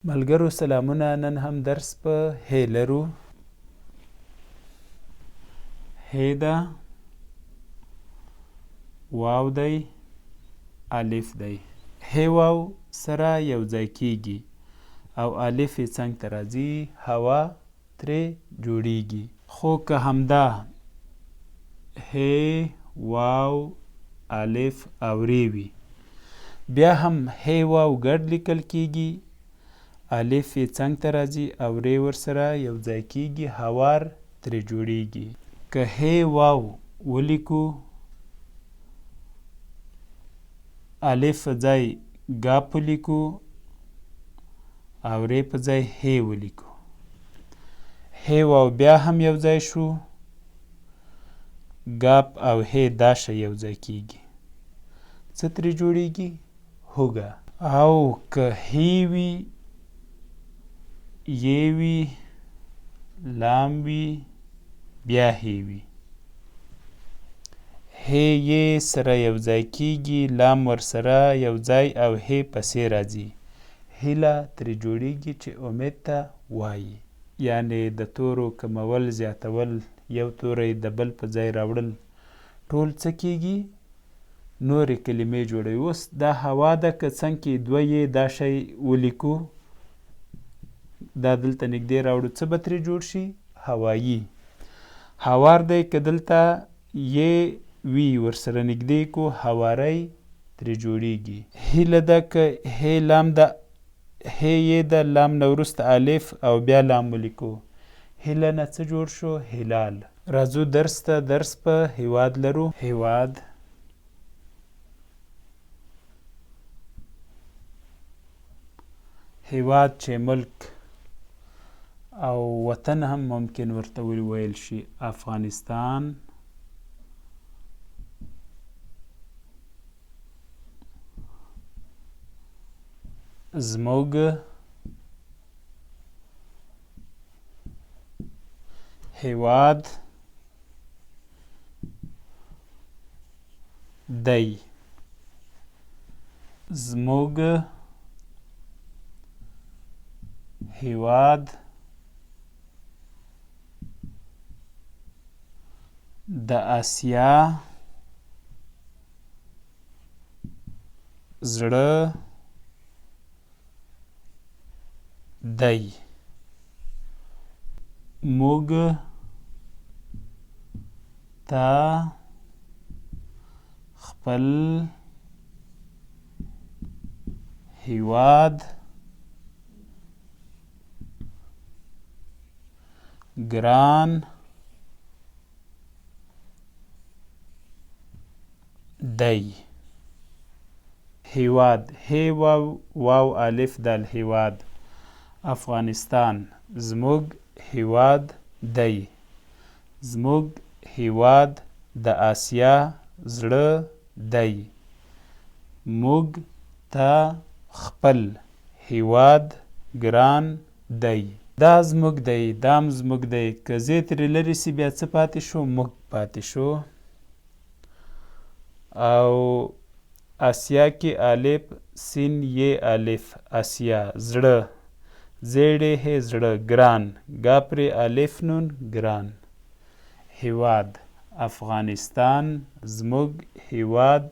ملګرو سلامونه. نن هم درس په هی لرو. هی ده، واو دی، الف دی. هی واو سره یو ځای کیږي او الف یې څنګ ته راځي، هوا ترې جوړیږي. خو که همدا هی واو الف او ری وي، بیا هم هی واو ګډ لیکل کیږي، الف یې څنګ ته راځي او ری ورسره یو ځای کیږي، هوار ترې جوړیږي. که هی واو ولیکو، الف په ځای ګاپ ولیکو او ری په ځای هی ولیکو، هی واو بیا هم یو ځای شو، ګاپ او هی دا شی یو ځای کیږي، څه ترې جوړیږي؟ هوږه. او که هی وي، یې وي، لام وي، بیا هی وي، هی یې سره یو ځای کیږي، لام ورسره یو ځای او هی پسې راځي، هیله ترې جوړیږي چې امید ته وایي. یعنې د تورو کمول، زیاتول، یو توری د بل په ځای راوړل، ټول څه کیږي؟ نورې کلمې جوړوي. اوس دا هوا ده، که څنګ کې دوه یې دا شی ولیکو، دا دلته نږدې راوړو، څه به ترې جوړ شي؟ هوایي. هوار دی، که دلته یې وي ورسره نږدې کو، هواری ترې جوړیږي. هیله ده، که هی لام ده، هی یې ده، لام نه وروسته الف او بیا لام ولیکو، هیله نه څه جوړ شو؟ هلال. راځو درس ته. درس په هیواد لرو. هیواد، هیواد چې ملک او وطن هم ممکن ورته وویل شي. افغانستان، زموږ، هیواد دی، زموږ هیواد د آسیا زړه دی. موږ ته خپل هیواد ګران دی. هیواد، هی واو واو الف دال، هیواد. افغانستان، زموږ هیواد دی، زموږ هیواد د آسیا زړه دی. موږ ته خپل هیواد ګران دی. دا زموږ دی، دام زموږ دی. که زی ترې لرې سي، بیا څه پاتې شو؟ موږ پاتې شو. او آسیا کې الف سین یې الف، آسیا. زړه، زیړې هې زړه، ګران، ګاپرې الف نون، ګران. هیواد، افغانستان زموږ هیواد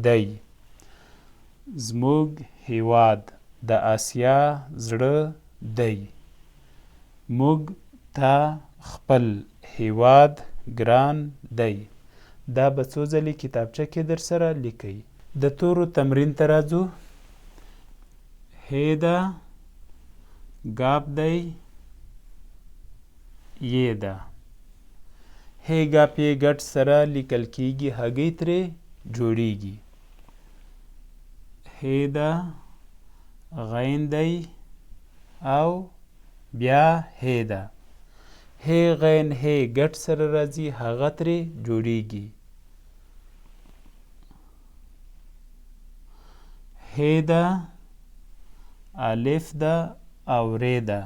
دی، زموږ هیواد د آسیا زړه دی. موږ ته خپل هیواد ګران دی. دا به څو ځلې کتابچه کې در سره لیکئ. د تورو تمرین ته راځو. هی ده، ګاپ دی، یې ده. هی ګاپ یې ګډ سره لیکل کیږي، هګۍ ترې جوړیږي. هی ده، غین دی او بیا هی ده. هی غین هی ګډ سره راځي، هغه ترې جوړیږي. هی ده، الف ده او ری ده.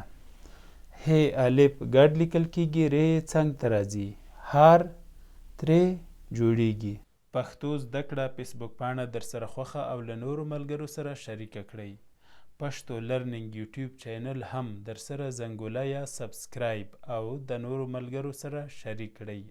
هی الف ګډ لیکل کیږي، ری څنګ ته راځي، هار ترې جوړیږي. پښتو زده کړه فیسبوک پاڼه در سره خوښه او له نورو ملګرو سره شریکه کړئ. پښتو لرنینګ یوټیوب چینل هم در سره زنګوله یا سبسکرایب او د نورو ملګرو سره شریک کړئ.